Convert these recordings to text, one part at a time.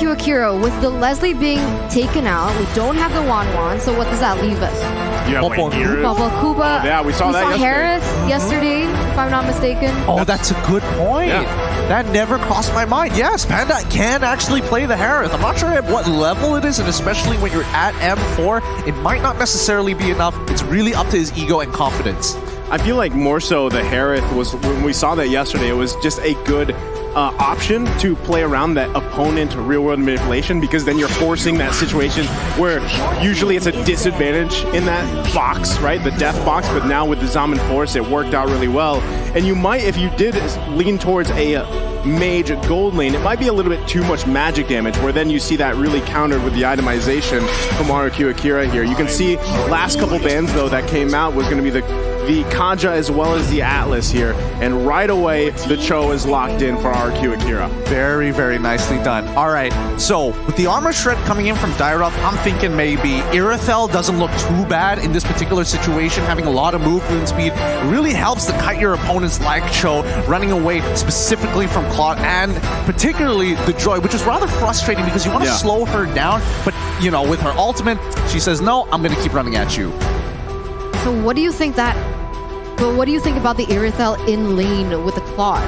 RRQ Akira, with the Leslie being taken out, we don't have the Wan, so what does that leave us? Yeah, Kuba. Yeah, we saw that Harris yesterday, if I'm not mistaken. Oh, that's a good point. Yeah. That never crossed my mind. Yes, Panda can actually play the Harris. I'm not sure at what level it is, and especially when you're at M4, it might not necessarily be enough. It's really up to his ego and confidence. I feel like more so the Harith was, when we saw that yesterday, it was just a good option to play around that opponent real-world manipulation, because then you're forcing that situation where usually it's a disadvantage in that box, right? The death box, but now with the Zaman Force, it worked out really well. And you might, if you did lean towards a mage gold lane, it might be a little bit too much magic damage, where then you see that really countered with the itemization from RRQ Akira here. You can see last couple bans, though, that came out was going to be the Kaja as well as the Atlas here, and right away the Cho is locked in for RRQ Akira. Very, very nicely done. All right, so with the armor shred coming in from Dairup, I'm thinking maybe Irithel doesn't look too bad in this particular situation. Having a lot of movement speed really helps to cut your opponents like Cho, running away specifically from Claude, and particularly the Joy, which is rather frustrating because you want to slow her down, but you know, with her ultimate, she says, no, I'm going to keep running at you. So what do you think what do you think about the Irithel in lane with the Claude?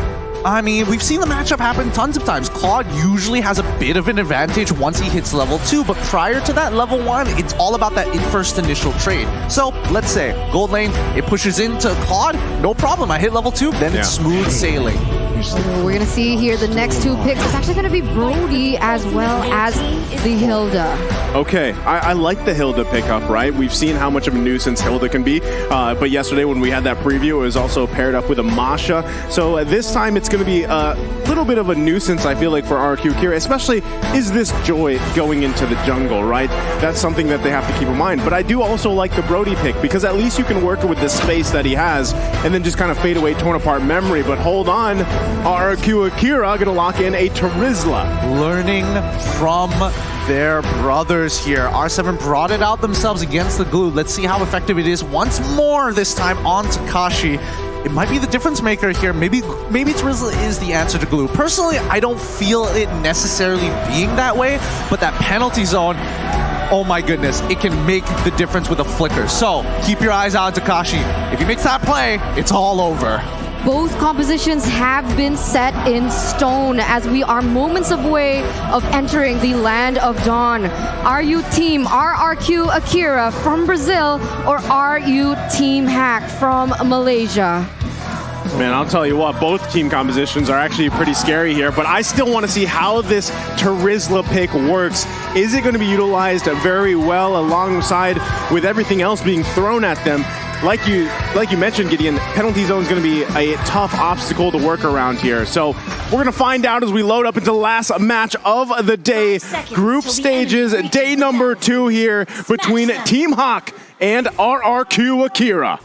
I mean, we've seen the matchup happen tons of times. Claude usually has a bit of an advantage once he hits level 2, but prior to that level 1, it's all about that first initial trade. So, let's say, gold lane, it pushes into Claude, no problem, I hit level 2, then it's smooth sailing. We're going to see here the next two picks. It's actually going to be Brody as well as the Hilda. Okay, I like the Hilda pickup, right? We've seen how much of a nuisance Hilda can be, but yesterday when we had that preview, it was also paired up with a Masha. So this time it's going to be a little bit of a nuisance, I feel like, for RRQ Akira, especially is this Joy going into the jungle, right? That's something that they have to keep in mind. But I do also like the Brody pick, because at least you can work with the space that he has and then just kind of fade away, torn apart memory. But hold on, RRQ Akira going to lock in a Terizla. Learning from their brothers here. R7 brought it out themselves against the glue. Let's see how effective it is once more, this time on Takashi. It might be the difference maker here. Maybe Terizla is the answer to glue. Personally, I don't feel it necessarily being that way, but that penalty zone, oh my goodness, it can make the difference with a flicker. So keep your eyes out, Takashi. If he makes that play, it's all over. Both compositions have been set in stone as we are moments away of entering the land of dawn. Are you team RRQ Akira from Brazil, or are you team Hack from Malaysia? Man, I'll tell you what, both team compositions are actually pretty scary here, but I still want to see how this Terizla pick works. Is it going to be utilized very well alongside with everything else being thrown at them? Like you mentioned, Gideon, penalty zone is going to be a tough obstacle to work around here. So we're going to find out as we load up into the last match of the day. Group stages, day number 2 here between Team Hawk and RRQ Akira.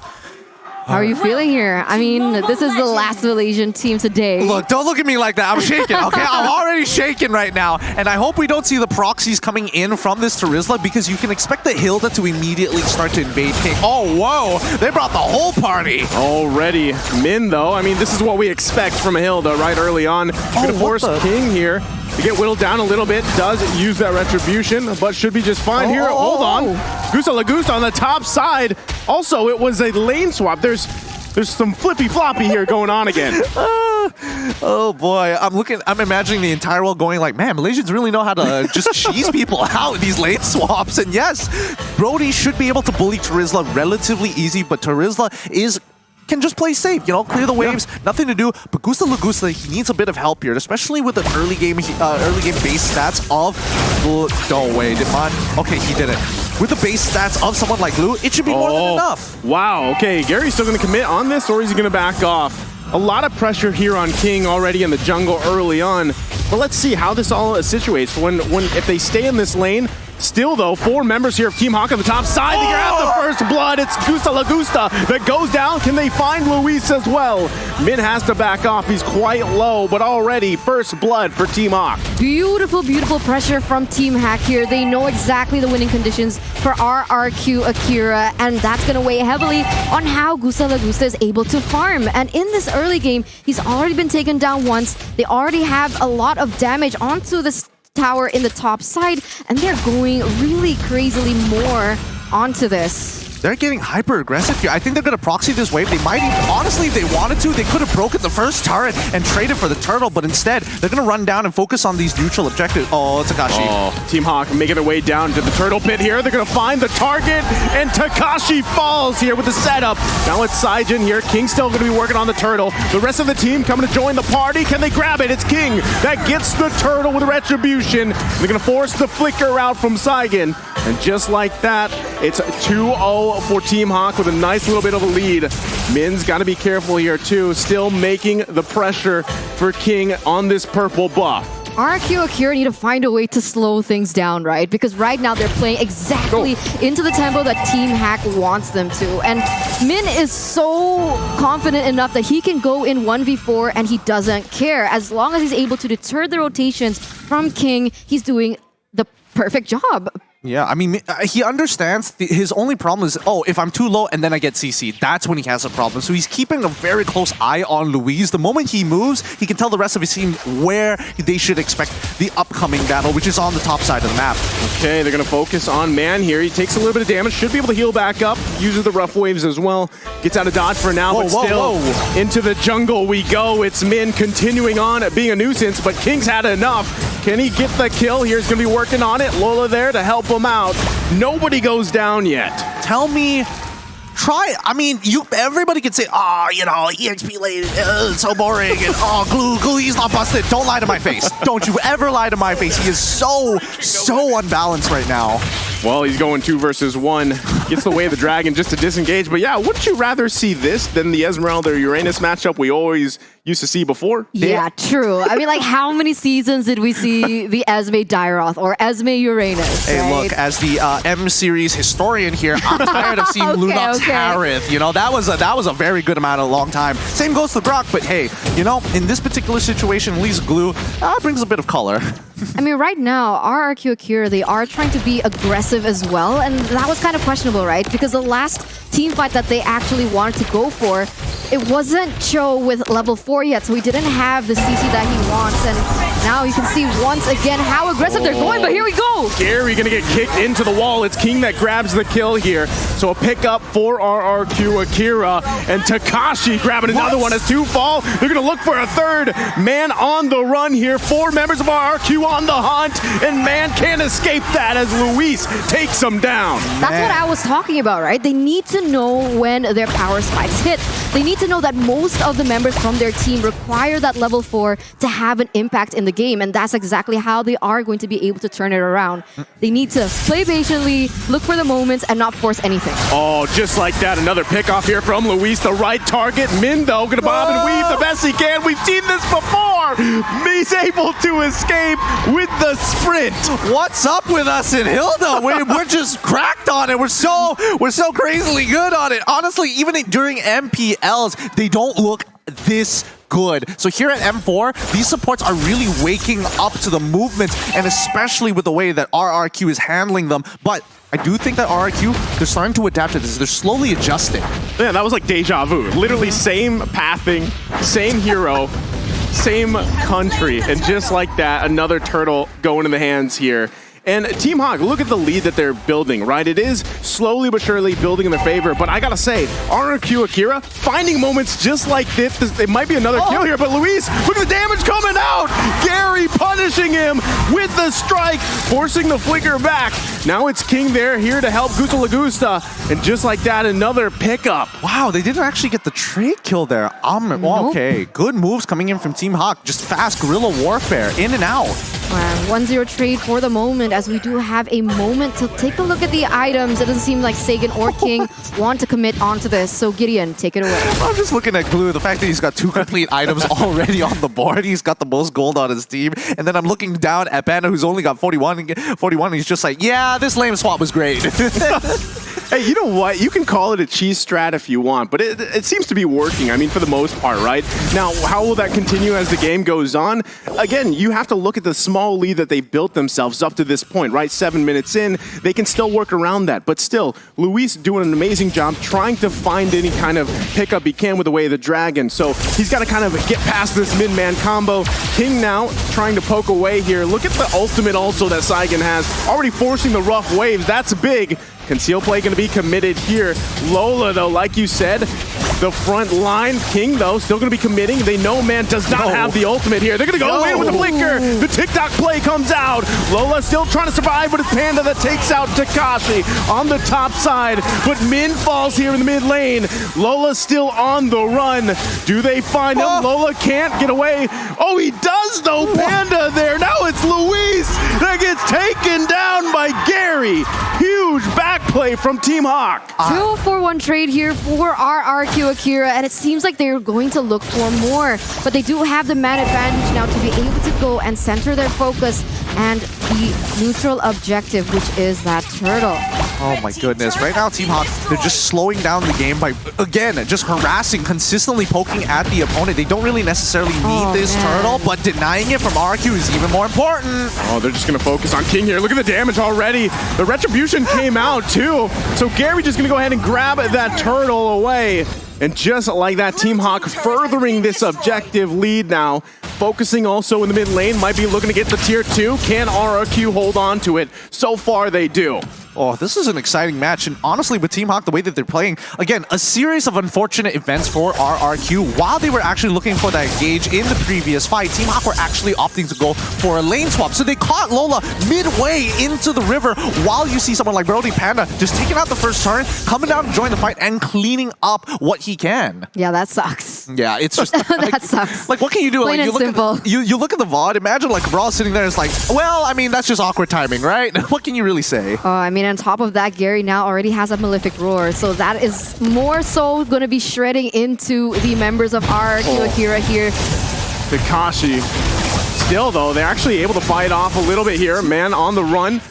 How are you feeling here? I mean, this is the last Malaysian team today. Look, don't look at me like that. I'm shaking, okay? I'm already shaking right now. And I hope we don't see the proxies coming in from this Terizla, because you can expect the Hilda to immediately start to invade King. Oh, whoa! They brought the whole party! Already. Min, though, I mean, this is what we expect from a Hilda right early on. Gonna force King here to get whittled down a little bit. Does use that retribution, but should be just fine here. Hold on. Gusta Lagusta on the top side. Also, it was a lane swap. There's some flippy floppy here going on again. Oh boy, I'm imagining the entire world going like, man, Malaysians really know how to just cheese people out with these lane swaps. And yes, Brody should be able to bully Terizla relatively easy, but Terizla can just play safe, you know, clear the waves, nothing to do. But Gusta Lagusta, he needs a bit of help here, especially with the early game base stats of no way, did man? Okay, he did it. With the base stats of someone like Lu, it should be more than enough. Wow, okay, Gary's still going to commit on this, or is he going to back off? A lot of pressure here on King already in the jungle early on. But let's see how this all situates. If they stay in this lane, still though, 4 members here of Team Hawk on the top side. They grab the first blood. It's Gusta Lagusta that goes down. Can they find Luis as well? Min has to back off. He's quite low, but already first blood for Team Hawk. Beautiful, beautiful pressure from Team Hack here. They know exactly the winning conditions for RRQ Akira, and that's going to weigh heavily on how Gusta Lagusta is able to farm. And in this early game, he's already been taken down once. They already have a lot of damage onto this tower in the top side, and they're going really crazily more onto this. They're getting hyper aggressive here. I think they're going to proxy this wave. They might even, honestly, if they wanted to, they could have broken the first turret and traded for the turtle, but instead, they're going to run down and focus on these neutral objectives. Oh, Takashi. Oh, Team Hawk making their way down to the turtle pit here. They're going to find the target, and Takashi falls here with the setup. Now it's Saijin here. King's still going to be working on the turtle. The rest of the team coming to join the party. Can they grab it? It's King that gets the turtle with retribution. They're going to force the flicker out from Saigon. And just like that, it's 2-0 for Team Hawk with a nice little bit of a lead. Min's got to be careful here too, still making the pressure for King on this purple buff. RRQ Akira need to find a way to slow things down, right? Because right now they're playing exactly into the tempo that Team Hack wants them to. And Min is so confident enough that he can go in 1v4 and he doesn't care. As long as he's able to deter the rotations from King, he's doing the perfect job. Yeah, I mean, he understands his only problem is, oh, if I'm too low and then I get CC, that's when he has a problem. So he's keeping a very close eye on Luis. The moment he moves, he can tell the rest of his team where they should expect the upcoming battle, which is on the top side of the map. Okay, they're going to focus on Man here. He takes a little bit of damage, should be able to heal back up, uses the rough waves as well. Gets out of dodge for now, but still into the jungle we go. It's Min continuing on at being a nuisance, but King's had enough. Can he get the kill? Here's going to be working on it. Lola there to help him out. Nobody goes down yet. Tell me, I mean, everybody can say, oh, you know, EXP late, it's so boring, and oh, glue, he's not busted. Don't lie to my face. Don't you ever lie to my face. He is so unbalanced right now. Well, he's going 2 versus 1. Gets the way of the dragon just to disengage. But yeah, wouldn't you rather see this than the Esmeralda or Uranus matchup we always used to see before? Yeah, true. I mean, like, how many seasons did we see the Esme Dairoth or Esme Uranus? Hey, right? look, as the M series historian here, I'm tired of seeing Lunox Harith. You know, that was a very good amount of a long time. Same goes to Grok, but hey, you know, in this particular situation, at least Glue brings a bit of color. I mean, right now, RRQ Akira, they are trying to be aggressive as well, and that was kind of questionable, right? Because the last team fight that they actually wanted to go for, it wasn't Cho with level 4 yet, so he didn't have the CC that he wants, and now you can see once again how aggressive they're going, but here we go! Gary gonna get kicked into the wall. It's King that grabs the kill here. So a pickup for RRQ Akira, and Takashi grabbing another one as 2 fall. They're gonna look for a third. Man on the run here. 4 members of RRQ on the hunt, and Man can't escape that as Luis takes him down. That's what I was talking about, right? They need to know when their power spikes hit. They need to know that most of the members from their team require that level 4 to have an impact in the game, and that's exactly how they are going to be able to turn it around. They need to play patiently, look for the moments, and not force anything. Oh, just like that, another pickoff here from Luis, the right target. Min, though, gonna bob and weave the best he can. We've seen this before. He's able to escape with the sprint. What's up with us in Hilda? We're just cracked on it. We're so crazily good on it. Honestly, even during MPLs, they don't look this good. So here at M4, these supports are really waking up to the movements, and especially with the way that RRQ is handling them. But I do think that RRQ, they're starting to adapt to this. They're slowly adjusting. Yeah, that was like deja vu. Literally same pathing, same hero, same country, and just like that, another turtle going in the hands here. And Team Hawk, look at the lead that they're building, right? It is slowly but surely building in their favor, but I gotta say, RRQ Akira, finding moments just like this, it might be another kill here, but Luis, look at the damage coming out! Gary punishing him with the strike, forcing the flicker back. Now it's King there, here to help Gusta Lagusta, and just like that, another pickup. Wow, they didn't actually get the trade kill there. Okay, good moves coming in from Team Hawk. Just fast guerrilla warfare, in and out. 1-0 trade for the moment, as we do have a moment to take a look at the items. It doesn't seem like Sagan or King want to commit onto this, so Gideon, take it away. I'm just looking at Glue, the fact that he's got 2 complete items already on the board. He's got the most gold on his team. And then I'm looking down at Panda, who's only got 41, and he's just like, yeah, this lame swap was great. Hey, you know what? You can call it a cheese strat if you want, but it seems to be working, I mean, for the most part, right? Now, how will that continue as the game goes on? Again, you have to look at the small lead that they've built themselves up to this point, right? 7 minutes in, they can still work around that. But still, Luis doing an amazing job trying to find any kind of pickup he can with the way of the dragon. So he's got to kind of get past this mid-man combo. King now trying to poke away here. Look at the ultimate also that Saigon has. Already forcing the rough waves. That's big. Conceal play going to be committed here. Lola, though, like you said, the front line. King, though, still going to be committing. They know Man does not have the ultimate here. They're going to go in with the blinker. The TikTok play comes out. Lola still trying to survive, but it's Panda that takes out Takashi on the top side. But Min falls here in the mid lane. Lola still on the run. Do they find him? Lola can't get away. Oh, he does, though. Panda there. Now it's Luis that gets taken down by Gary. Huge back play from Team Hawk. 2-for-1 trade here for RRQ Akira, and it seems like they're going to look for more. But they do have the man advantage now to be able to go and center their focus and the neutral objective, which is that turtle. Oh my goodness. Right now, Team Hawk, they're just slowing down the game by, again, just harassing, consistently poking at the opponent. They don't really necessarily need this turtle, but denying it from RRQ is even more important. Oh, they're just going to focus on King here. Look at the damage already. The retribution came out too. So Gary just going to go ahead and grab that turtle away. And just like that, Team Hawk furthering this objective lead now. Focusing also in the mid lane, might be looking to get the tier 2. Can RRQ hold on to it? So far they do. Oh, this is an exciting match, and honestly, with Team Hawk, the way that they're playing, again, a series of unfortunate events for RRQ. While they were actually looking for that gauge in the previous fight, Team Hawk were actually opting to go for a lane swap. So they caught Lola midway into the river, while you see someone like Brody Panda just taking out the first turn, coming down to join the fight, and cleaning up what he can. Yeah, that sucks. Yeah, it's just that sucks. Like, what can you do? Plain like, and simple. You look at the VOD, imagine like Brawl sitting there, it's like, well, I mean, that's just awkward timing, right? What can you really say? I mean, on top of that, Gary now already has a Malefic Roar, so that is more so going to be shredding into the members of RRQ Akira here. Takashi. Still, though, they're actually able to fight off a little bit here. Man on the run.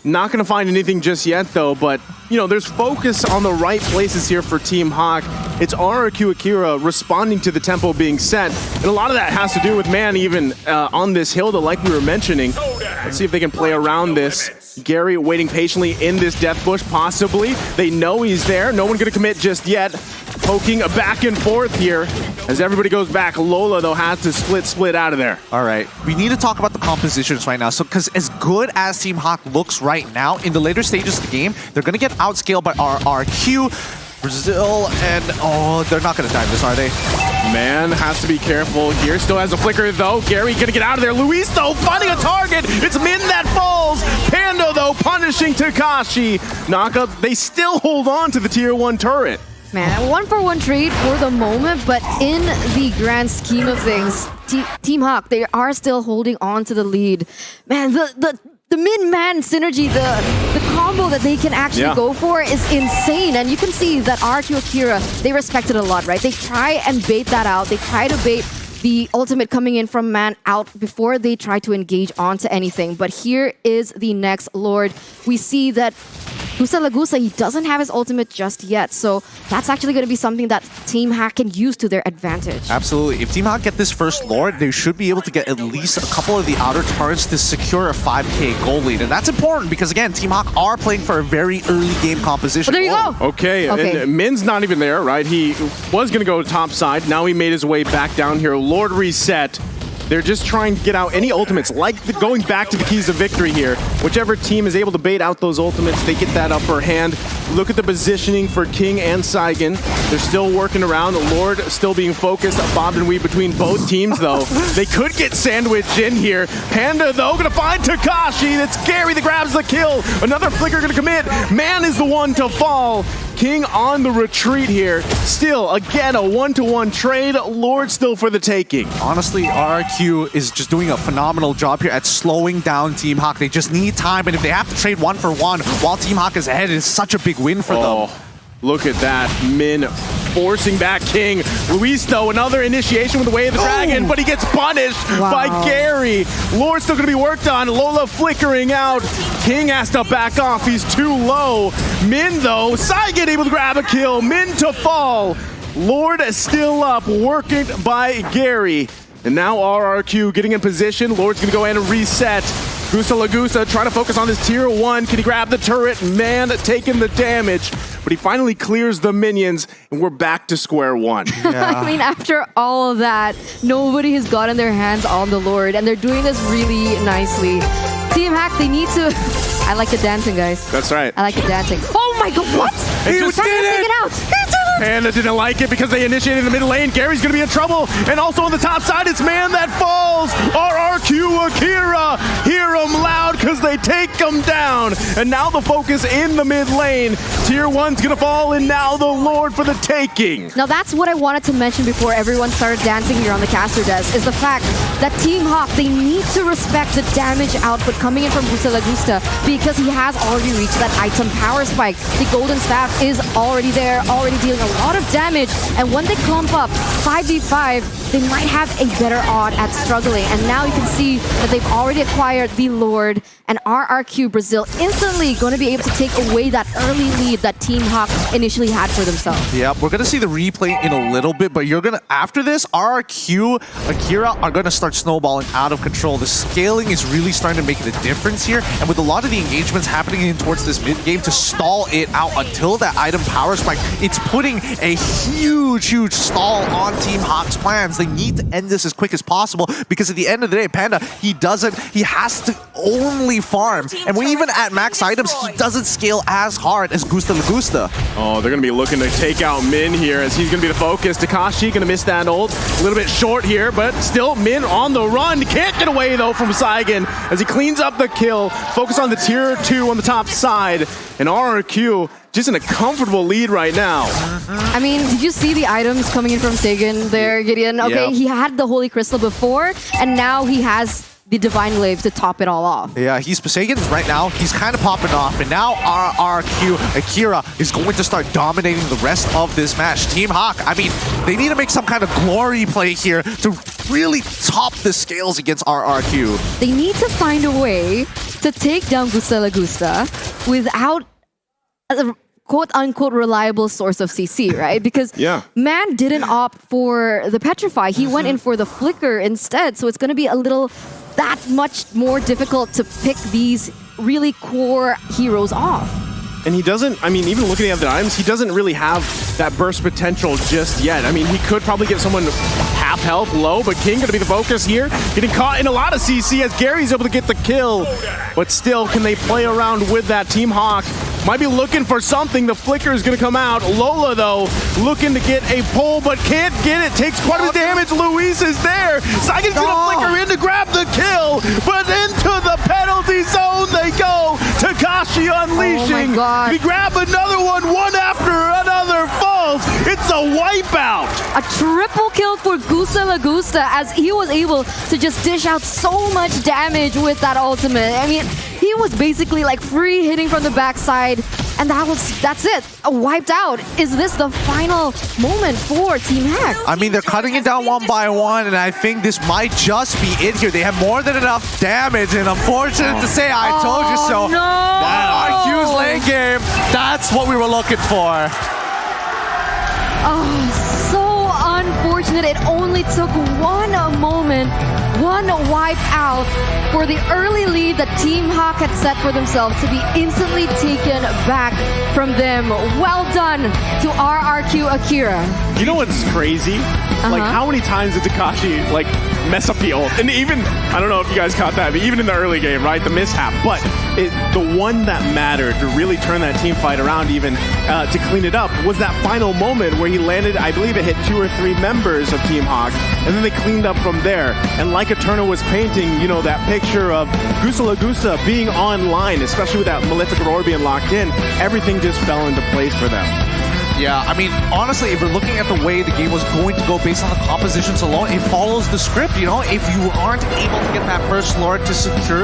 Not going to find anything just yet, though, but, you know, there's focus on the right places here for Team Hawk. It's RRQ Akira responding to the tempo being set, and a lot of that has to do with Man even on this hill, though, like we were mentioning. Let's see if they can play around this. Gary waiting patiently in this death bush, possibly. They know he's there. No one going to commit just yet. Poking back and forth here as everybody goes back. Lola, though, has to split out of there. All right. We need to talk about the compositions right now. So, because as good as Team Hawk looks right now, in the later stages of the game, they're going to get outscaled by RRQ. Brazil, and they're not going to dive this, are they? Man has to be careful here. Still has a flicker, though. Gary going to get out of there. Luis, though, finding a target. It's Min that falls. Panda, though, punishing Takashi. Naka, they still hold on to the tier 1 turret. Man, 1-for-1 trade for the moment, but in the grand scheme of things, Team Hawk, they are still holding on to the lead. Man, the mid-man synergy, the combo that they can actually go for is insane. And you can see that RRQ Akira, they respect it a lot, right? They try and bait that out. They try to bait the ultimate coming in from Man out before they try to engage onto anything. But here is the next Lord. We see that Gusa Lagusa, he doesn't have his ultimate just yet, so that's actually going to be something that Team Hawk can use to their advantage. Absolutely. If Team Hawk get this first Lord, they should be able to get at least a couple of the outer turrets to secure a 5k goal lead. And that's important because, again, Team Hawk are playing for a very early game composition. There you go. Okay, and Min's not even there, right? He was going to go top side. Now he made his way back down here. Lord reset. They're just trying to get out any ultimates, like going back to the keys of victory here. Whichever team is able to bait out those ultimates, they get that upper hand. Look at the positioning for King and Saigon. They're still working around. The Lord still being focused. Bob and weave between both teams, though. They could get sandwiched in here. Panda, though, going to find Takashi. That's Gary that grabs the kill. Another flicker going to commit. Man is the one to fall. King on the retreat here. Still, again, a 1-to-1 trade. Lord still for the taking. Honestly, RRQ is just doing a phenomenal job here at slowing down Team Hawk. They just need time, and if they have to trade 1-for-1 while Team Hawk is ahead, it's such a big win for them. Look at that. Min forcing back King. Luis, though, another initiation with the Way of the Dragon, but he gets punished by Gary. Lord's still going to be worked on. Lola flickering out. King has to back off. He's too low. Min, though, Saigen able to grab a kill. Min to fall. Lord still up, working by Gary. And now RRQ getting in position. Lord's going to go in and reset. Gusa Lagusa trying to focus on this tier 1. Can he grab the turret? Man, taking the damage. But he finally clears the minions, and we're back to square one. Yeah. I mean, after all of that, nobody has gotten their hands on the Lord, and they're doing this really nicely. Team Hack, they need to... I like the dancing, guys. That's right. I like the dancing. Oh my god, what? He just did it! Out. He did it! Panda didn't like it because they initiated the mid lane. Gary's going to be in trouble. And also on the top side, it's Man That Falls. RRQ Akira. Hear him loud because they take him down. And now the focus in the mid lane. Tier 1's going to fall, and now the Lord for the taking. Now that's what I wanted to mention before everyone started dancing here on the caster desk, is the fact that Team Hawk, they need to respect the damage output coming in from Gusa Lagusta because he has already reached that item power spike. The Golden Staff is already there, already dealing a lot of damage, and when they clump up 5v5, they might have a better odd at struggling. And now you can see that they've already acquired the Lord, and RRQ Brazil instantly going to be able to take away that early lead that Team Hawk initially had for themselves. Yeah, we're going to see the replay in a little bit, but you're going to, after this, RRQ Akira are going to start snowballing out of control. The scaling is really starting to make a difference here, and with a lot of the engagements happening in towards this mid-game to stall it out until that item power spike, it's putting a huge stall on Team Hawk's plans. They need to end this as quick as possible because at the end of the day, Panda, he has to only farm, and when even at max items, he doesn't scale as hard as Gusta Lagusta. Oh, they're going to be looking to take out Min here as he's going to be the focus. Takashi going to miss that ult. A little bit short here, but still Min on the run. Can't get away, though, from Saigen as he cleans up the kill. Focus on the tier 2 on the top side. And RRQ just in a comfortable lead right now. I mean, did you see the items coming in from Saigen there, Gideon? Okay, he had the Holy Crystal before, and now he has the Divine Glaive to top it all off. Yeah, Saigen right now, he's kind of popping off, and now RRQ Akira is going to start dominating the rest of this match. Team Hawk, I mean, they need to make some kind of glory play here to really top the scales against RRQ. They need to find a way to take down Gusta Lagusta without a quote-unquote reliable source of CC, right? Because Man didn't opt for the Petrify. He went in for the Flicker instead, so it's going to be a little that much more difficult to pick these really core heroes off. And he doesn't, I mean, even looking at the items, he doesn't really have that burst potential just yet. I mean, he could probably get someone half health low, but King going to be the focus here. Getting caught in a lot of CC as Gary's able to get the kill. But still, can they play around with that? Team Hawk might be looking for something. The flicker is going to come out. Lola, though, looking to get a pull, but can't get it. Takes quite a bit of damage. Luis is there. Saigen's going to flicker in to grab the kill, but into the penalty zone they go. Takashi unleashing. Oh my God. We grab another one after another falls. It's a wipeout. A triple kill for Gusta Lagusta as he was able to just dish out so much damage with that ultimate. I mean, he was basically like free hitting from the backside, and that's it. Wiped out. Is this the final moment for Team Hack? I mean, they're cutting it down one by one, and I think this might just be it here. They have more than enough damage, and unfortunate to say, I told you so. No! That RQ's lane game, that's what we were looking for. Oh, so unfortunate. It only took one moment, one wipe out for the early lead that Team Hawk had set for themselves to be instantly taken back from them. Well done to RRQ Akira. You know what's crazy? Like, how many times did Takashi, like, mess up the ult? And even, I don't know if you guys caught that, but even in the early game, right? The mishap. But the one that mattered to really turn that team fight around even to clean it up was that final moment where he landed, I believe it hit 2 or 3 members of Team Hawk, and then they cleaned up from there. And like Eterna was painting, you know, that picture of Gusta Lagusta being online, especially with that Malefic Aurora being locked in, everything just fell into place for them. Yeah, I mean, honestly, if we're looking at the way the game was going to go based on the compositions alone, it follows the script, you know? If you aren't able to get that first Lord to secure